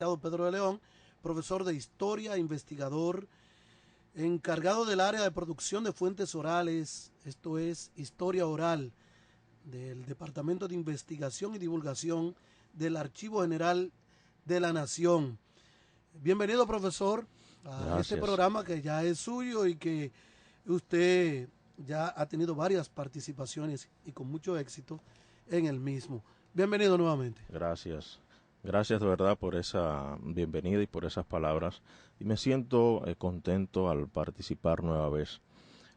Pedro de León, profesor de historia, investigador, encargado del área de producción de fuentes orales, esto es historia oral, del Departamento de Investigación y Divulgación del Archivo General de la Nación. Bienvenido, profesor, a este Gracias. programa que ya es suyo y que usted ya ha tenido varias participaciones y con mucho éxito en el mismo. Bienvenido nuevamente. Gracias. Gracias de verdad por esa bienvenida y por esas palabras. Y me siento contento al participar nueva vez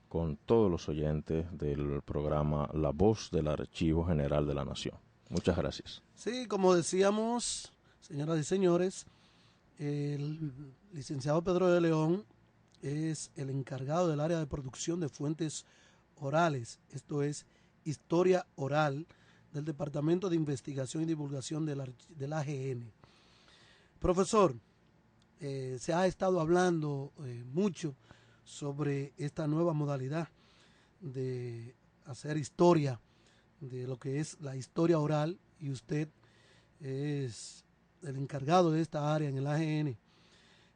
con todos los oyentes del programa La Voz del Archivo General de la Nación. Muchas gracias. Sí, como decíamos, señoras y señores, el licenciado Pedro de León es el encargado del área de producción de fuentes orales, esto es historia oral del Departamento de Investigación y Divulgación del AGN. Profesor, se ha estado hablando mucho sobre esta nueva modalidad de hacer historia, de lo que es la historia oral, y usted es el encargado de esta área en el AGN.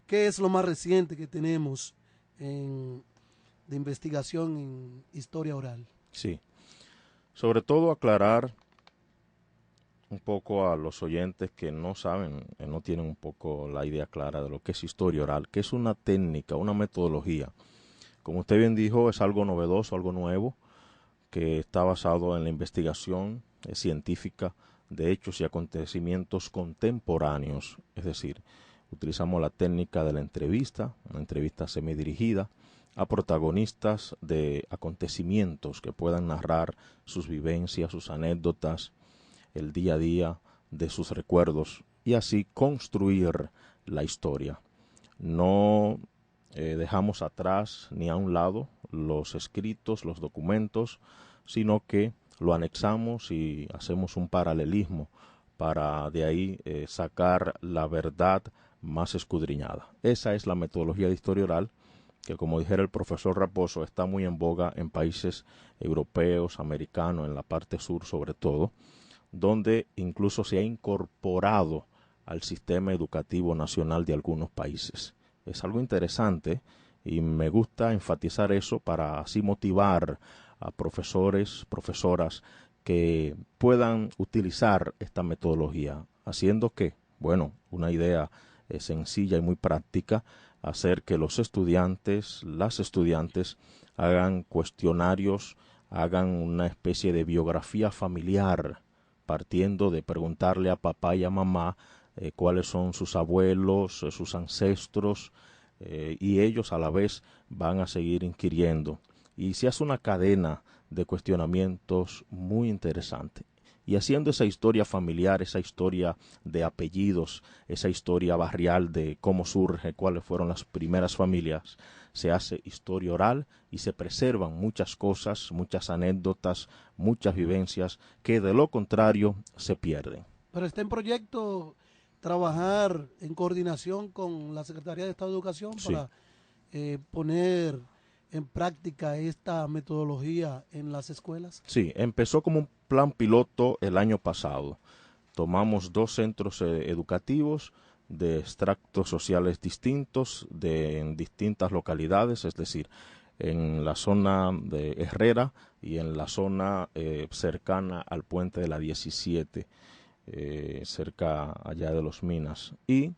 ¿Qué es lo más reciente que tenemos de investigación en historia oral? Sí, sobre todo aclarar un poco a los oyentes que no saben, no tienen un poco la idea clara de lo que es historia oral, que es una técnica, una metodología. Como usted bien dijo, es algo novedoso, algo nuevo, que está basado en la investigación científica de hechos y acontecimientos contemporáneos. Es decir, utilizamos la técnica de la entrevista, una entrevista semidirigida, a protagonistas de acontecimientos que puedan narrar sus vivencias, sus anécdotas, el día a día de sus recuerdos y así construir la historia. No dejamos atrás ni a un lado los escritos, los documentos, sino que lo anexamos y hacemos un paralelismo para de ahí sacar la verdad más escudriñada. Esa es la metodología de historia oral que, como dijera el profesor Raposo, está muy en boga en países europeos, americanos, en la parte sur sobre todo, donde incluso se ha incorporado al sistema educativo nacional de algunos países. Es algo interesante y me gusta enfatizar eso para así motivar a profesores, profesoras que puedan utilizar esta metodología, haciendo que, bueno, una idea sencilla y muy práctica, hacer que los estudiantes, las estudiantes, hagan cuestionarios, hagan una especie de biografía familiar, partiendo de preguntarle a papá y a mamá cuáles son sus abuelos, sus ancestros, y ellos a la vez van a seguir inquiriendo. Y se hace una cadena de cuestionamientos muy interesante. Y haciendo esa historia familiar, esa historia de apellidos, esa historia barrial de cómo surge, cuáles fueron las primeras familias, se hace historia oral y se preservan muchas cosas, muchas anécdotas, muchas vivencias que de lo contrario se pierden. Pero está en proyecto trabajar en coordinación con la Secretaría de Estado de Educación Sí, para poner en práctica esta metodología en las escuelas. sí, empezó como un plan piloto el año pasado. Tomamos dos centros educativos de extractos sociales distintos, en distintas localidades, es decir, en la zona de Herrera y en la zona cercana al puente de la 17, cerca allá de Los Minas. Y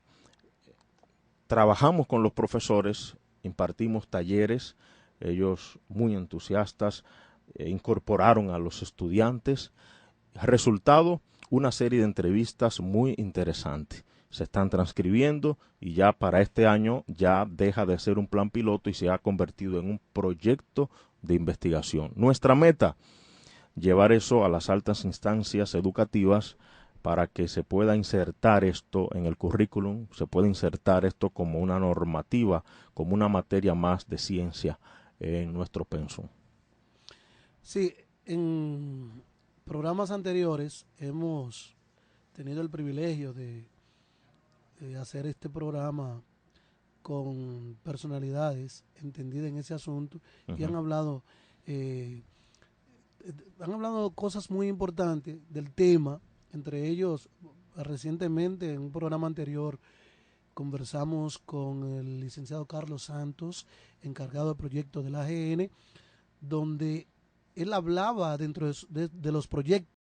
trabajamos con los profesores, impartimos talleres, ellos muy entusiastas, incorporaron a los estudiantes. Resultado, una serie de entrevistas muy interesantes. Se están transcribiendo y ya para este año ya deja de ser un plan piloto y se ha convertido en un proyecto de investigación. Nuestra meta, llevar eso a las altas instancias educativas para que se pueda insertar esto en el currículum, se pueda insertar esto como una normativa, como una materia más de ciencia en nuestro pensum. Sí, en programas anteriores hemos tenido el privilegio de hacer este programa con personalidades entendidas en ese asunto y Uh-huh. eh, han hablado cosas muy importantes del tema, entre ellos recientemente en un programa anterior conversamos con el licenciado Carlos Santos, encargado de proyectos de la AGN, donde él hablaba dentro de los proyectos